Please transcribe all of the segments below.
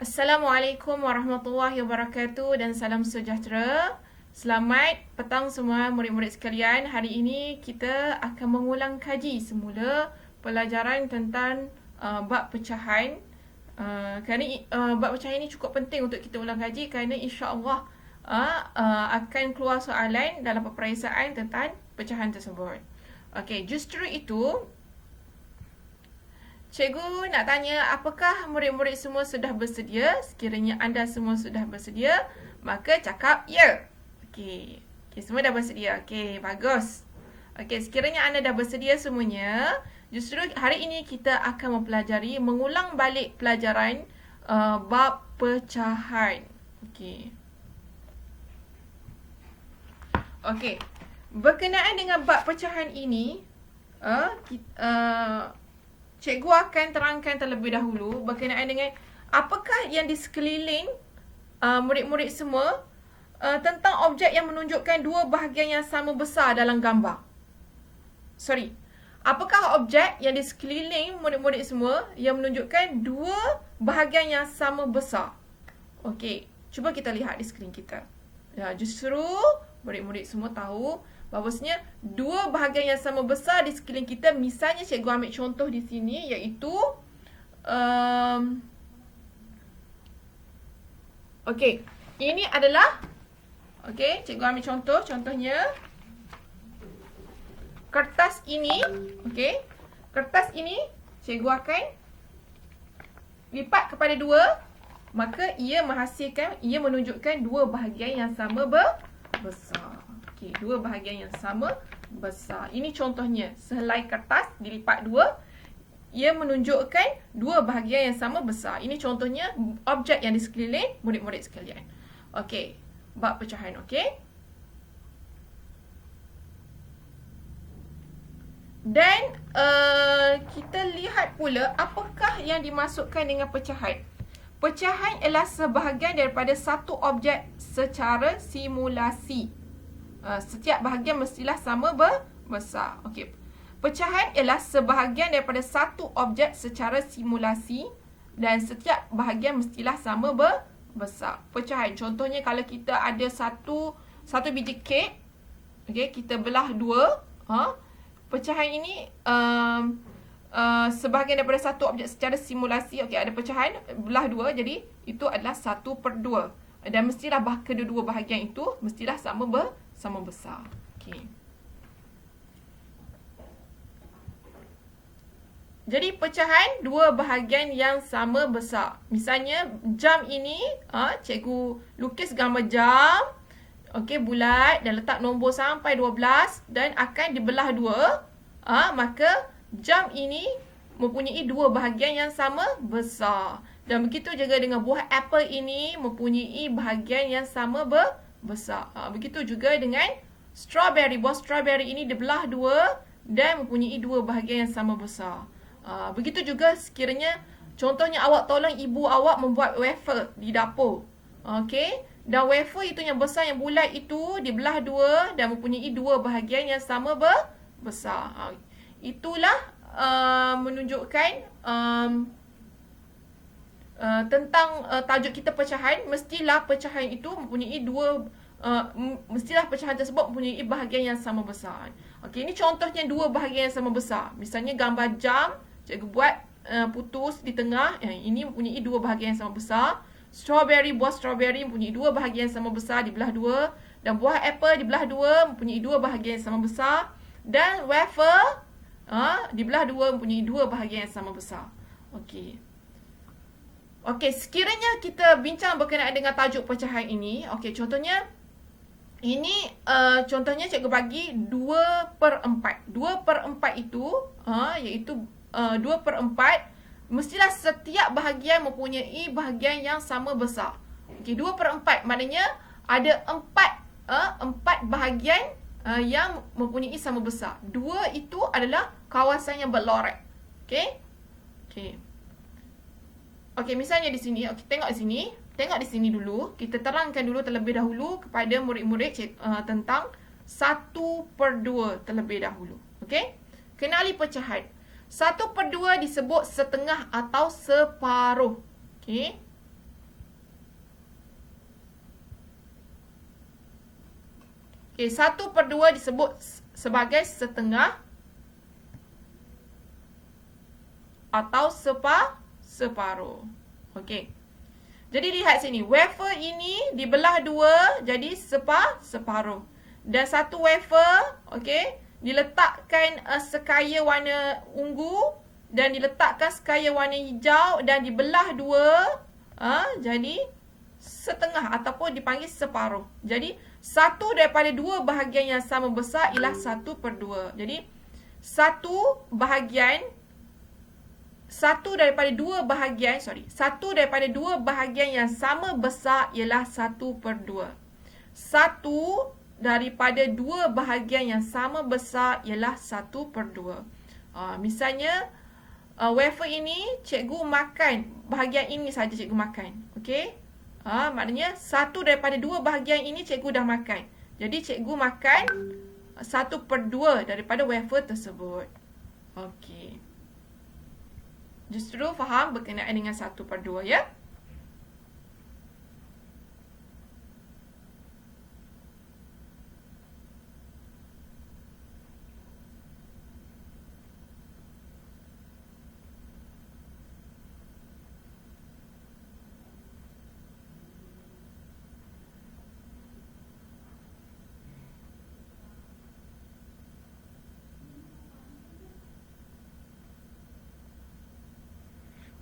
Assalamualaikum warahmatullahi wabarakatuh dan salam sejahtera. Selamat petang semua murid-murid sekalian. Hari ini kita akan mengulang kaji semula pelajaran tentang bab pecahan. Kerana bab pecahan ini cukup penting untuk kita ulang kaji kerana insya-Allah akan keluar soalan dalam peperiksaan tentang pecahan tersebut. Okey, justru itu cikgu nak tanya, apakah murid-murid semua sudah bersedia? Sekiranya anda semua sudah bersedia, maka cakap ya. Okey. Okey, semua dah bersedia. Okey, bagus. Okey, sekiranya anda dah bersedia semuanya, justru hari ini kita akan mempelajari mengulang balik pelajaran bab pecahan. Okey. Okey. Berkenaan dengan bab pecahan ini, cikgu akan terangkan terlebih dahulu berkenaan dengan apakah yang di sekeliling murid-murid semua tentang objek yang menunjukkan dua bahagian yang sama besar dalam gambar. Apakah objek yang di sekeliling murid-murid semua yang menunjukkan dua bahagian yang sama besar? Okey, cuba kita lihat di skrin kita. Ya, justru murid-murid semua tahu bahawasanya dua bahagian yang sama besar di sekeliling kita. Misalnya cikgu ambil contoh di sini iaitu okey, ini adalah cikgu ambil contoh. Contohnya kertas ini, kertas ini cikgu akan lipat kepada dua, maka ia menunjukkan dua bahagian yang sama besar. Okey, dua bahagian yang sama besar. Ini contohnya, sehelai kertas dilipat dua, ia menunjukkan dua bahagian yang sama besar. Ini contohnya objek yang di sekeliling murid-murid sekalian. Okey, bab pecahan, okey. Dan kita lihat pula apakah yang dimasukkan dengan pecahan. Pecahan ialah sebahagian daripada satu objek secara simulasi. Setiap bahagian mestilah sama besar. Okey. Pecahan ialah sebahagian daripada satu objek secara simulasi dan setiap bahagian mestilah sama besar. Pecahan contohnya kalau kita ada satu biji kek, kita belah dua, pecahan ini sebahagian daripada satu objek secara simulasi. Ada pecahan belah dua, jadi itu adalah 1/2. Dan mestilah kedua-dua bahagian itu mestilah sama besar. Okey. Jadi pecahan dua bahagian yang sama besar. Misalnya jam ini, cikgu lukis gambar jam, bulat dan letak nombor sampai 12 dan akan dibelah dua, maka jam ini mempunyai dua bahagian yang sama besar. Dan begitu juga dengan buah apple ini mempunyai bahagian yang sama besar. Begitu juga dengan strawberry. Buah strawberry ini dibelah dua dan mempunyai dua bahagian yang sama besar. Begitu juga sekiranya contohnya awak tolong ibu awak membuat wafer di dapur. Dan wafer itu yang besar, yang bulat itu dibelah dua dan mempunyai dua bahagian yang sama besar. Itulah menunjukkan tentang tajuk kita pecahan. Mestilah pecahan itu mempunyai mestilah pecahan tersebut mempunyai bahagian yang sama besar. Ini contohnya dua bahagian yang sama besar. Misalnya gambar jam, cikgu buat putus di tengah. Ini mempunyai dua bahagian yang sama besar. Buah strawberry mempunyai dua bahagian yang sama besar, dibelah dua. Dan buah apple dibelah dua, mempunyai dua bahagian yang sama besar. Dan wafer dibelah dua, mempunyai dua bahagian yang sama besar. Sekiranya kita bincang berkenaan dengan tajuk pecahan ini. Contohnya ini contohnya cikgu bagi 2/4. 2/4 itu iaitu 2/4 mestilah setiap bahagian mempunyai bahagian yang sama besar. 2/4 maknanya ada 4 bahagian yang mempunyai sama besar. 2 itu adalah kawasan yang berlorek. Misalnya di sini, tengok di sini. Tengok di sini dulu. Kita terangkan dulu terlebih dahulu kepada murid-murid tentang 1/2 terlebih dahulu. Kenali pecahan. 1/2 disebut setengah atau separuh. Okey, 1/2 disebut sebagai setengah atau separuh. Okey. Jadi lihat sini, wafer ini dibelah 2 jadi separuh. Dan satu wafer, okey, diletakkan sekaya warna ungu dan diletakkan sekaya warna hijau dan dibelah 2, jadi setengah ataupun dipanggil separuh. Jadi satu daripada 2 bahagian yang sama besar ialah 1/2. Jadi satu daripada 2 bahagian yang sama besar ialah 1/2. Satu daripada 2 bahagian yang sama besar ialah 1/2. Misalnya wafer ini cikgu makan bahagian ini saja cikgu makan. Okey? Maknanya satu daripada 2 bahagian ini cikgu dah makan. Jadi cikgu makan 1/2 daripada wafer tersebut. Okey. Justru faham berkenaan dengan 1/2 ya.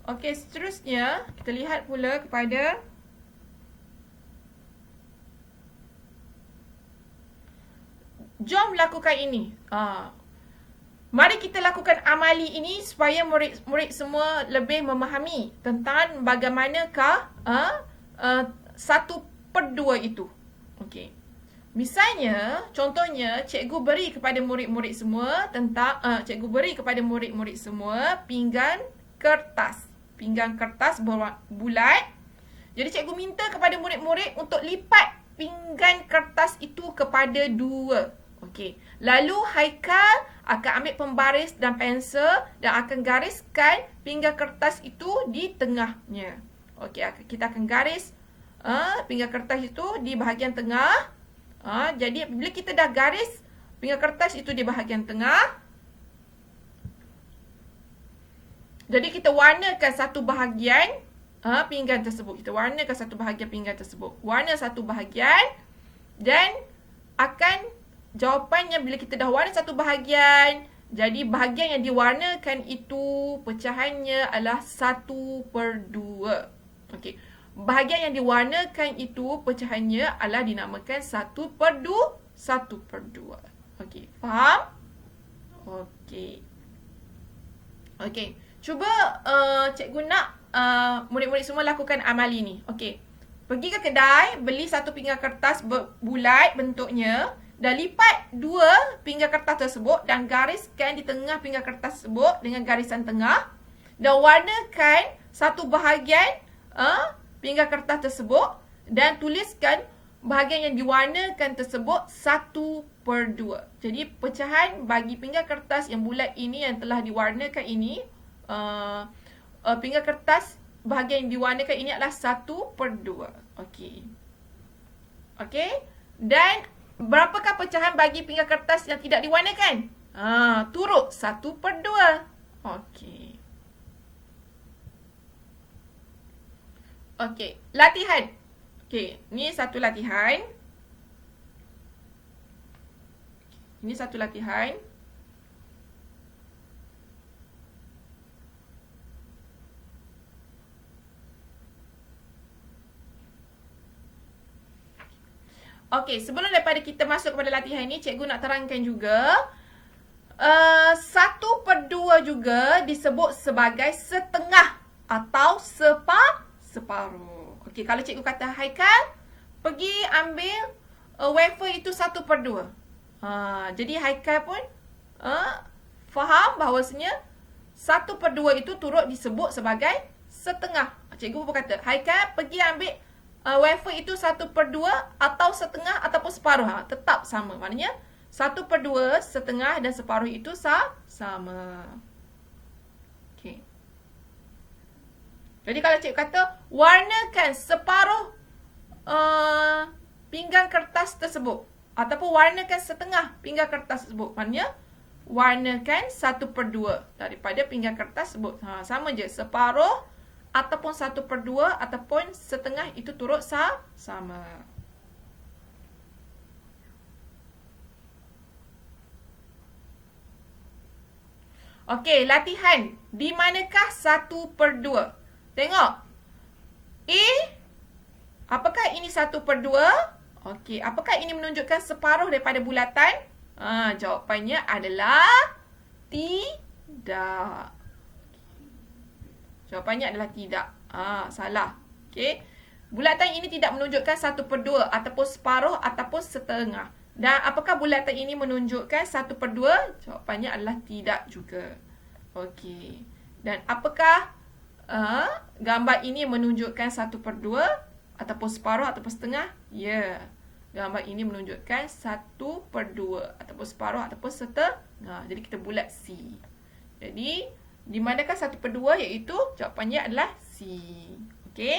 Okey, seterusnya kita lihat pula kepada jom lakukan ini. Mari kita lakukan amali ini supaya murid-murid semua lebih memahami tentang bagaimanakah 1/2 itu. Okey. Misalnya, contohnya cikgu beri kepada murid-murid semua pinggan kertas bulat. Jadi cikgu minta kepada murid-murid untuk lipat pinggan kertas itu kepada 2. Okey. Lalu Haikal akan ambil pembaris dan pensel dan akan gariskan pinggan kertas itu di tengahnya. Okey, kita akan garis pinggan kertas itu di bahagian tengah. Jadi bila kita dah garis pinggan kertas itu di bahagian tengah, jadi kita warnakan satu bahagian pinggan tersebut. Warna satu bahagian dan akan jawapannya bila kita dah warna satu bahagian, jadi bahagian yang diwarnakan itu pecahannya adalah 1/2. Okey. Bahagian yang diwarnakan itu pecahannya adalah dinamakan 1/2. Okey, faham? Okey. Cuba cikgu nak murid-murid semua lakukan amali ni. Okey. Pergi ke kedai, beli satu pinggan kertas bulat bentuknya dan lipat 2 pinggan kertas tersebut dan gariskan di tengah pinggan kertas tersebut dengan garisan tengah dan warnakan satu bahagian pinggan kertas tersebut dan tuliskan bahagian yang diwarnakan tersebut 1/2. Jadi pecahan bagi pinggan kertas yang bulat ini yang telah diwarnakan ini, pinggan kertas bahagian yang diwarnakan ini adalah 1/2. Okey. Dan berapakah pecahan bagi pinggan kertas yang tidak diwarnakan? Turut 1/2. Okey, latihan. Okey, ni satu latihan. Okey, sebelum daripada kita masuk kepada latihan ni, cikgu nak terangkan juga 1/2 juga disebut sebagai setengah atau separuh. Okey, kalau cikgu kata Haikal, pergi ambil wafer itu 1/2. Jadi Haikal pun faham bahawasanya 1/2 itu turut disebut sebagai setengah. Cikgu pun kata, Haikal pergi ambil wafer itu 1/2 atau setengah ataupun separuh. Tetap sama. Maknanya 1/2, setengah dan separuh itu sama. Okey. Jadi kalau cikgu kata warnakan separuh pinggan kertas tersebut. ataupun warnakan setengah pinggan kertas tersebut. Maknanya warnakan 1/2 daripada pinggan kertas tersebut. Sama je, separuh ataupun 1/2 ataupun setengah itu turut sama. Okey, latihan. Di manakah 1/2? Tengok. A, apakah ini 1/2? Okey, apakah ini menunjukkan separuh daripada bulatan? Jawapannya adalah tidak. Jawapannya adalah tidak. Salah. Okey. Bulatan ini tidak menunjukkan 1/2 ataupun separuh ataupun setengah. Dan apakah bulatan ini menunjukkan 1/2? Jawapannya adalah tidak juga. Okey. Dan apakah gambar ini menunjukkan 1/2 ataupun separuh ataupun setengah? Ya. Gambar ini menunjukkan 1/2 ataupun separuh ataupun setengah. Jadi kita bulat C. Jadi di manakah 1/2, iaitu jawapannya adalah C. Okey.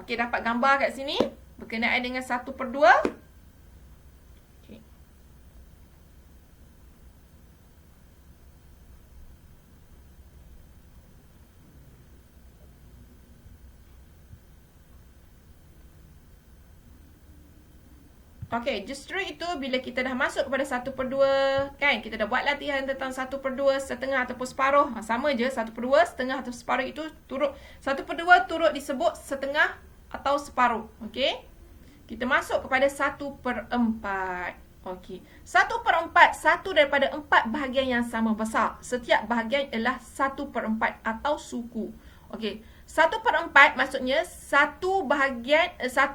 Okey, dapat gambar kat sini berkenaan dengan 1/2. Okey. Okey, justru itu bila kita dah masuk kepada 1/2, kan? Kita dah buat latihan tentang 1/2, setengah ataupun separuh. Sama je, 1/2, setengah atau separuh itu turut, 1/2 turut disebut setengah atau separuh. Okey? Kita masuk kepada 1/4. Okey. 1/4, satu daripada 4 bahagian yang sama besar. Setiap bahagian ialah 1/4 atau suku. Okey. 1/4 maksudnya satu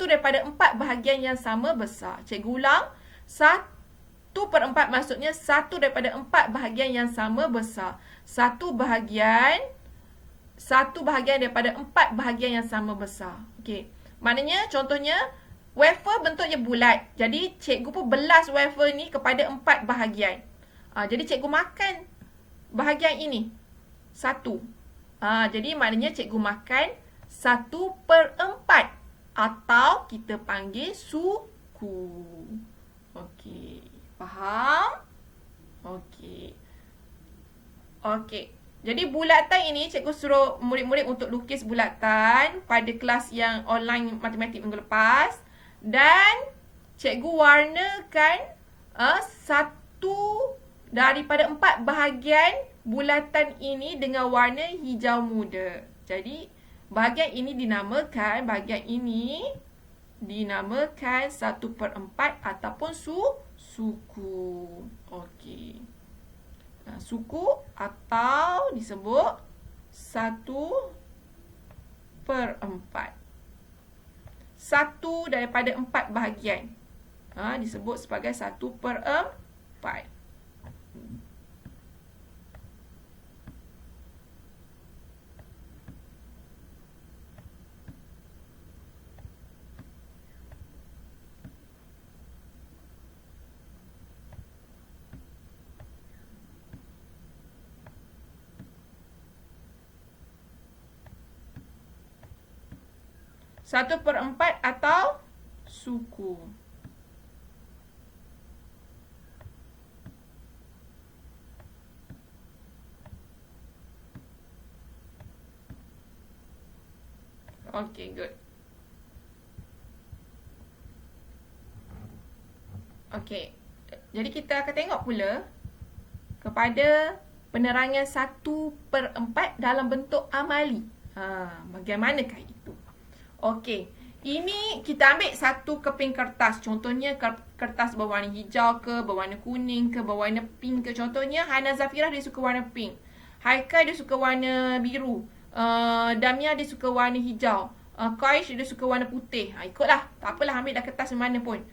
daripada 4 bahagian yang sama besar. Cikgu ulang. 1/4 maksudnya satu daripada 4 bahagian yang sama besar. Satu bahagian daripada 4 bahagian yang sama besar. Okey. Maknanya contohnya wafer bentuknya bulat. Jadi cikgu pun belas wafer ni kepada 4 bahagian. Jadi cikgu makan bahagian ini. 1. Jadi maknanya cikgu makan 1/4 atau kita panggil suku. Okey. Faham? Okey. Okey. Jadi bulatan ini cikgu suruh murid-murid untuk lukis bulatan pada kelas yang online matematik minggu lepas. Dan cikgu warnakan satu daripada 4 bahagian bulatan ini dengan warna hijau muda. Jadi bahagian ini dinamakan 1/4 ataupun suku. Okey. Suku atau disebut 1/4. Satu daripada 4 bahagian disebut sebagai 1/4. Satu per empat atau suku. Okay, good. Okay. Jadi kita akan tengok pula kepada penerangan 1/4 dalam bentuk amali. Bagaimanakah itu? Okey, ini kita ambil satu keping kertas. Contohnya kertas berwarna hijau ke, berwarna kuning ke, berwarna pink ke. Contohnya Hana Zafirah dia suka warna pink. Haikal dia suka warna biru. Damia dia suka warna hijau. Qaish dia suka warna putih. Ikutlah. Tak apalah, ambil dah kertas mana pun.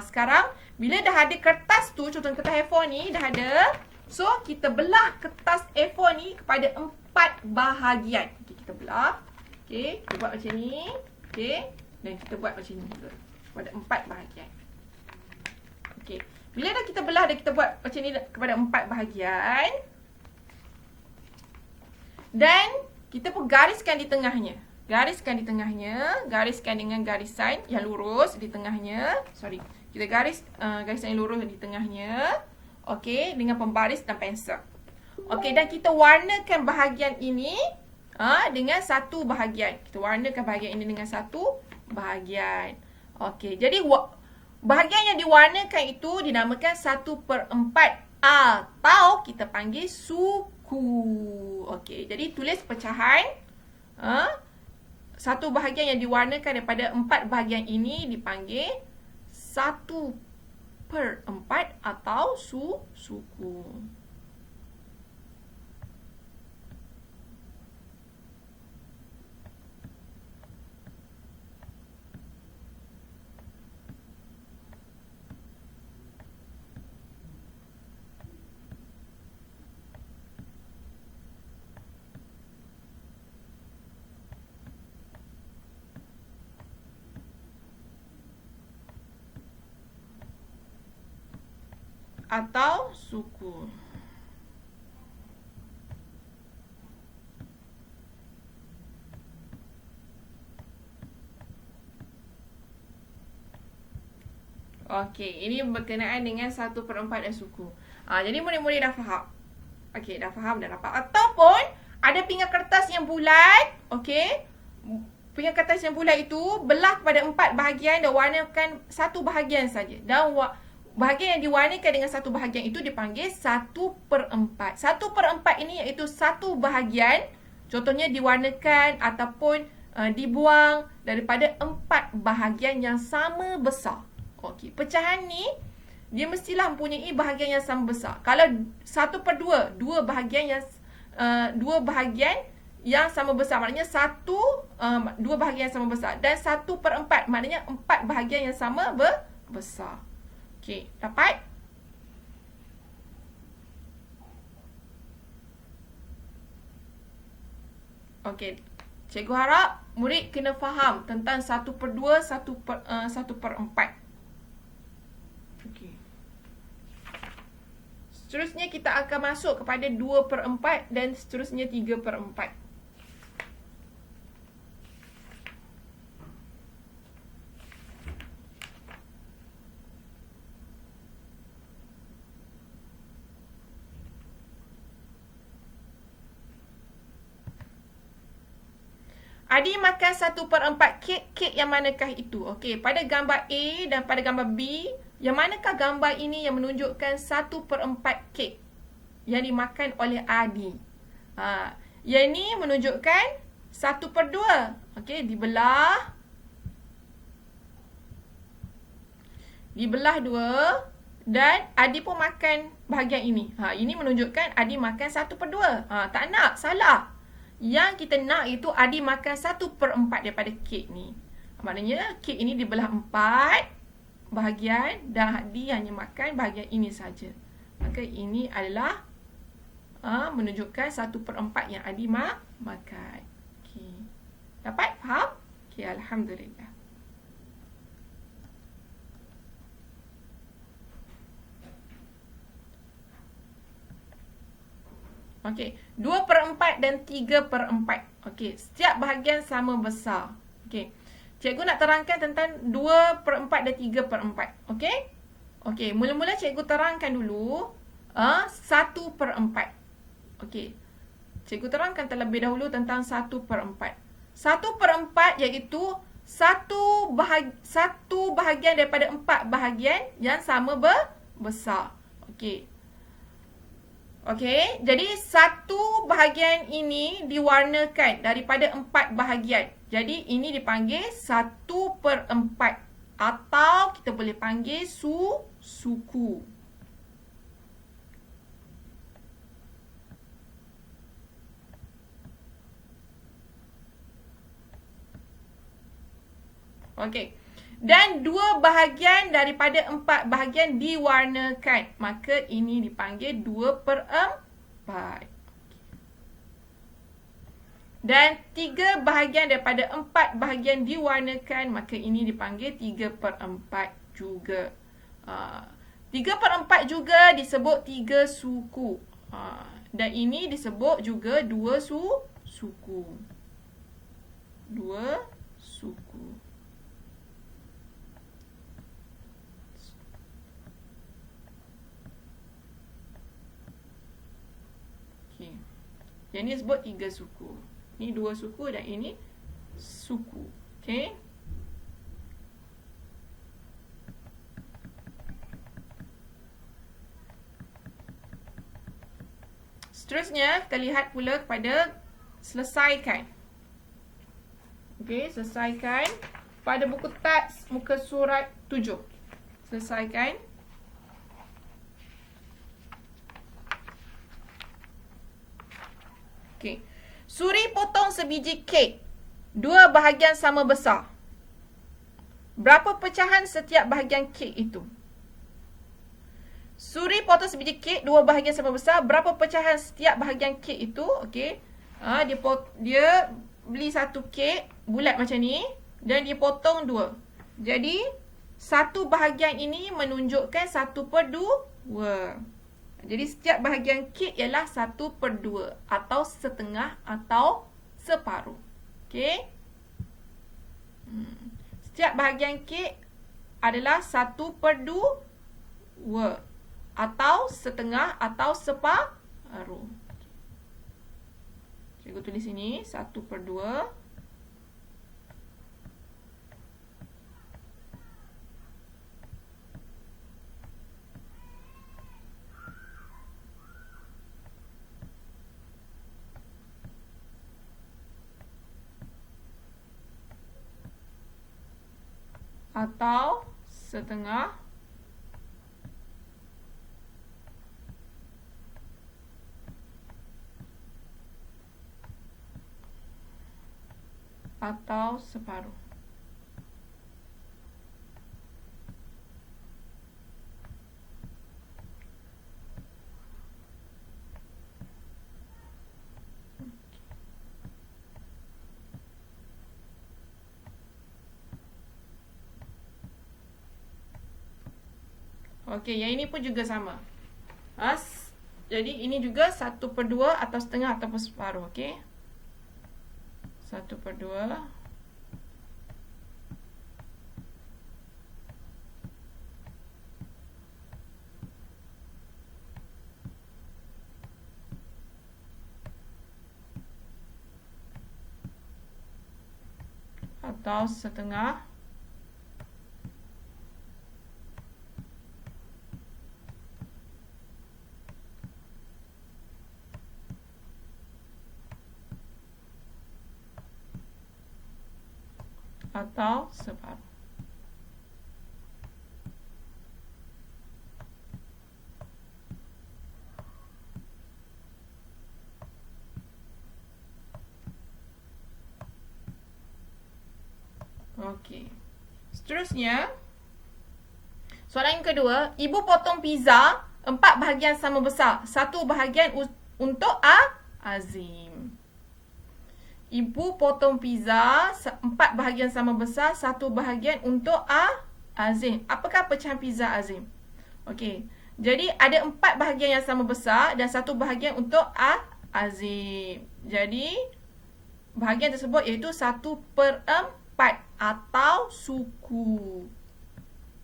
Sekarang bila dah ada kertas tu, contohnya kertas A4 ni dah ada. So kita belah kertas A4 ni kepada 4 bahagian. Okay, kita belah. Okay, kita buat macam ni. Okay, dan kita buat macam ni juga. Kepada 4 bahagian. Okay, bila dah kita belah dan kita buat macam ni kepada 4 bahagian. Dan kita pun gariskan di tengahnya. Gariskan di tengahnya. Gariskan dengan garisan yang lurus di tengahnya. Sorry. Kita garis garisan yang lurus di tengahnya. Okey, dengan pembaris dan pensel. Okey, dan kita warnakan bahagian ini dengan satu bahagian. Kita warnakan bahagian ini dengan satu bahagian. Okey, jadi bahagian yang diwarnakan itu dinamakan 1/4 atau kita panggil suku. Okey, jadi tulis pecahan. Satu bahagian yang diwarnakan daripada 4 bahagian ini dipanggil 1/4 atau suku. Atau suku. Okey, ini berkenaan dengan 1/4 dan suku. Jadi murid-murid dah faham. Okey, dah faham, dah dapat. Ataupun ada pinggan kertas yang bulat, okey. Pinggan kertas yang bulat itu belah kepada 4 bahagian dan warnakan satu bahagian saja. Dan bahagian yang diwarnakan dengan satu bahagian itu dipanggil 1/4. 1/4 ini iaitu satu bahagian, contohnya diwarnakan ataupun dibuang daripada 4 bahagian yang sama besar. Okey, pecahan ni dia mestilah mempunyai bahagian yang sama besar. Kalau 1/2, dua bahagian yang sama besar, maknanya dua bahagian yang sama besar. Dan 1/4 maknanya 4 bahagian yang sama besar. Okey, dapat? Okey, cikgu harap murid kena faham tentang 1/2, 1/4. Okey. Seterusnya kita akan masuk kepada 2/4 dan seterusnya 3/4. Adi makan 1/4 kek yang manakah itu? Okey, pada gambar A dan pada gambar B, yang manakah gambar ini yang menunjukkan 1/4 kek yang dimakan oleh Adi? Yang ini menunjukkan 1/2. Okey, dibelah 2 dan Adi pun makan bahagian ini. Ini menunjukkan Adi makan 1/2. Tak nak, salah. Yang kita nak itu Adi makan 1/4 daripada kek ni. Maknanya kek ini dibelah 4 bahagian dan Adi hanya makan bahagian ini saja. Maka ini adalah menunjukkan 1/4 yang Adi makan. Okay. Dapat? Faham? Okay, Alhamdulillah. Okey, 2/4 dan 3/4. Okey, setiap bahagian sama besar. Okey. Cikgu nak terangkan tentang 2/4 dan 3/4. Okey? Okey, mula-mula cikgu terangkan dulu 1/4. Okey. Cikgu terangkan terlebih dahulu tentang 1/4. 1/4 iaitu satu bahagian daripada 4 bahagian yang sama besar. Okey. Okey, jadi satu bahagian ini diwarnakan daripada 4 bahagian. Jadi ini dipanggil 1/4 atau kita boleh panggil suku. Okey. Dan 2 bahagian daripada 4 bahagian diwarnakan. Maka ini dipanggil 2/4. Dan 3 bahagian daripada 4 bahagian diwarnakan. Maka ini dipanggil 3/4 juga. 3/4 juga disebut 3 suku. Dan ini disebut juga 2 suku. 2 suku. Yang ni sebut 3 suku. Ni 2 suku dan ini suku. Okey. Seterusnya, kita lihat pula kepada selesaikan. Okey, selesaikan pada buku teks muka surat 7. Selesaikan. Okey. Suri potong sebiji kek. 2 bahagian sama besar. Berapa pecahan setiap bahagian kek itu? Suri potong sebiji kek, 2 bahagian sama besar. Berapa pecahan setiap bahagian kek itu? Okey. Dia beli satu kek bulat macam ni dan dia potong 2. Jadi, satu bahagian ini menunjukkan 1/2. Jadi, setiap bahagian kek ialah 1/2 atau setengah atau separuh. Okey. Setiap bahagian kek adalah 1/2 atau setengah atau separuh. Cikgu tulis sini 1/2. Atau setengah atau separuh. Okey, yang ini pun juga sama. Jadi ini juga 1/2 atau setengah ataupun separuh. Okey. 1/2 atau setengah atau separuh. Okey. Seterusnya, soalan yang kedua, ibu potong pizza 4 bahagian sama besar. 1 bahagian untuk Azim. Ibu potong pizza 4 bahagian sama besar, 1 bahagian untuk Azim. Apakah pecahan pizza Azim? Okey. Jadi ada 4 bahagian yang sama besar dan 1 bahagian untuk Azim. Jadi bahagian tersebut iaitu 1/4 atau suku.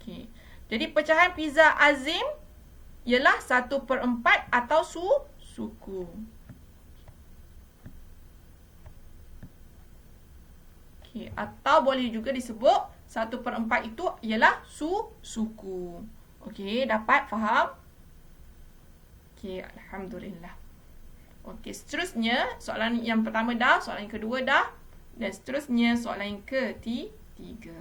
Okey. Jadi pecahan pizza Azim ialah 1/4 atau suku. Okay. Atau boleh juga disebut 1/4 itu ialah suku. Okey, dapat faham? Okey, alhamdulillah. Okey, seterusnya soalan yang pertama dah, soalan yang kedua dah, dan seterusnya soalan yang ketiga.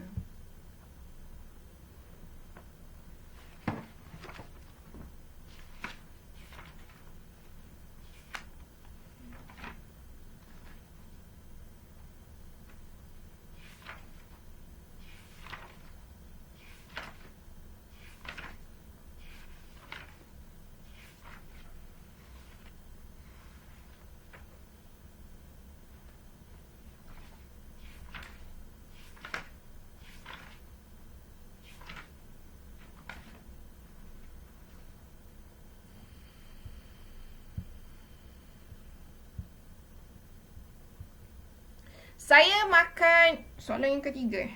Saya makan soalan yang ketiga.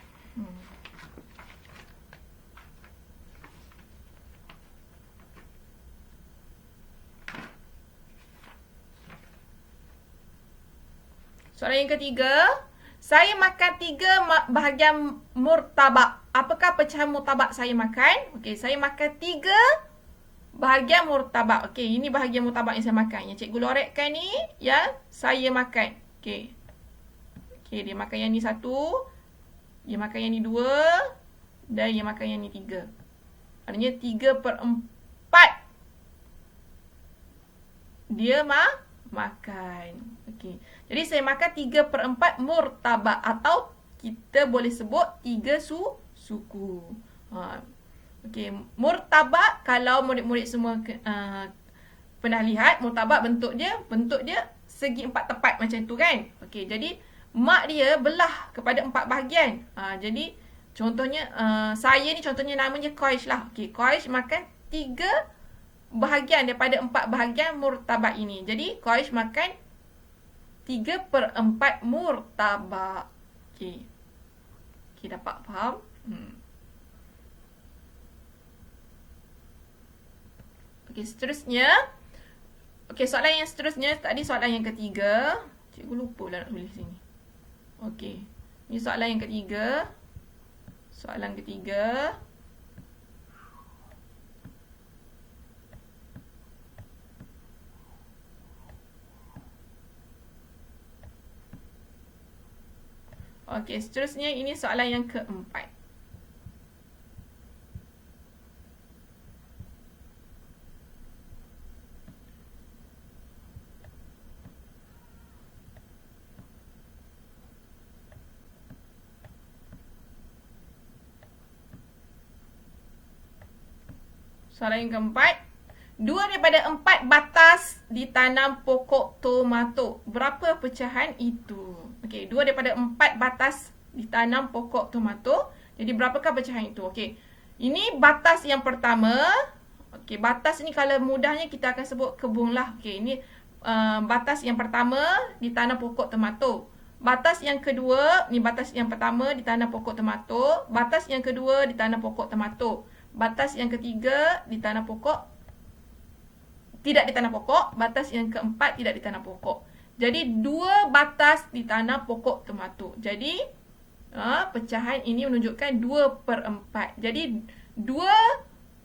Soalan yang ketiga, saya makan 3 bahagian murtabak. Apakah pecahan murtabak saya makan? Okey, saya makan 3 bahagian murtabak. Okey, ini bahagian murtabak yang saya makan. Yang cikgu lorekkan ni yang saya makan. Okey. Okey, dia makan yang ni 1, dia makan yang ni 2 dan dia makan yang ni 3. Maknanya 3/4 dia makan. Okey. Jadi saya makan 3/4 murtabak atau kita boleh sebut 3 suku. Okey, murtabak kalau murid-murid semua pernah lihat murtabak bentuk dia segi 4 tepat macam tu kan. Okey, jadi mak dia belah kepada 4 bahagian. Jadi contohnya saya ni contohnya namanya Qaish lah. Okey, Qaish makan 3 bahagian daripada 4 bahagian murtabak ini. Jadi Qaish makan 3/4 murtabak. Okey. Okey, dapat faham? Okey, seterusnya. Okey, soalan yang seterusnya tadi soalan yang ketiga. Cikgu lupa lah nak tulis sini. Okey. Ini soalan yang ketiga. Soalan ketiga. Okey, seterusnya ini soalan yang keempat. Soalan yang keempat. 2 daripada 4 batas ditanam pokok tomato. Berapa pecahan itu? Okey, 2 daripada 4 batas ditanam pokok tomato. Jadi berapakah pecahan itu? Okey. Ini batas yang pertama. Okey, batas ni kalau mudahnya kita akan sebut kebun lah. Okey, ini batas yang pertama ditanam pokok tomato. Batas yang kedua, ni batas yang pertama ditanam pokok tomato. Batas yang kedua ditanam pokok tomato. Batas yang ketiga ditanam pokok, tidak ditanam pokok. Batas yang keempat tidak ditanam pokok. Jadi 2 batas ditanam pokok tomato. Jadi pecahan ini menunjukkan 2/4. Jadi 2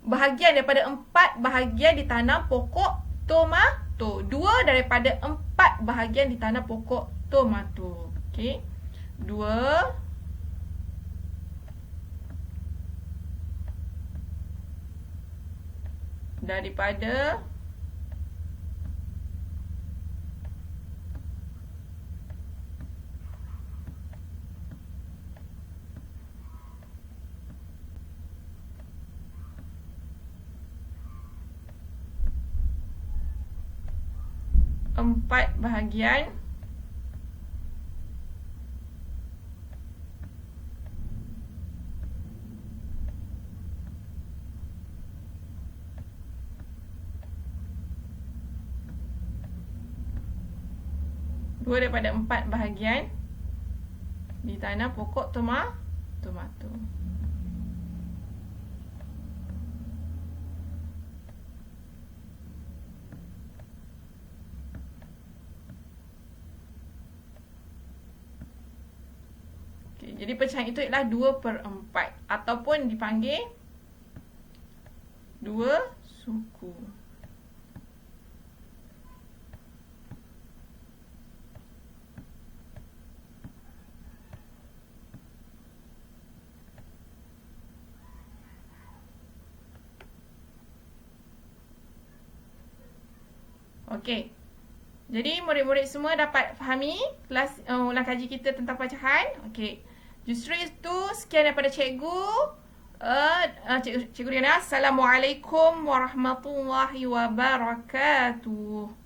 bahagian daripada 4 bahagian ditanam pokok tomato. 2 daripada 4 bahagian ditanam pokok tomato. Okey. 2 daripada 4 bahagian dua daripada 4 bahagian ditanam pokok tomato. Okay, jadi pecahan itu ialah 2/4 ataupun dipanggil 2 suku. Okey. Jadi murid-murid semua dapat fahami kelas ulang kaji kita tentang pecahan. Okey. Justru itu sekian daripada cikgu. Cikgu Riana. Assalamualaikum warahmatullahi wabarakatuh.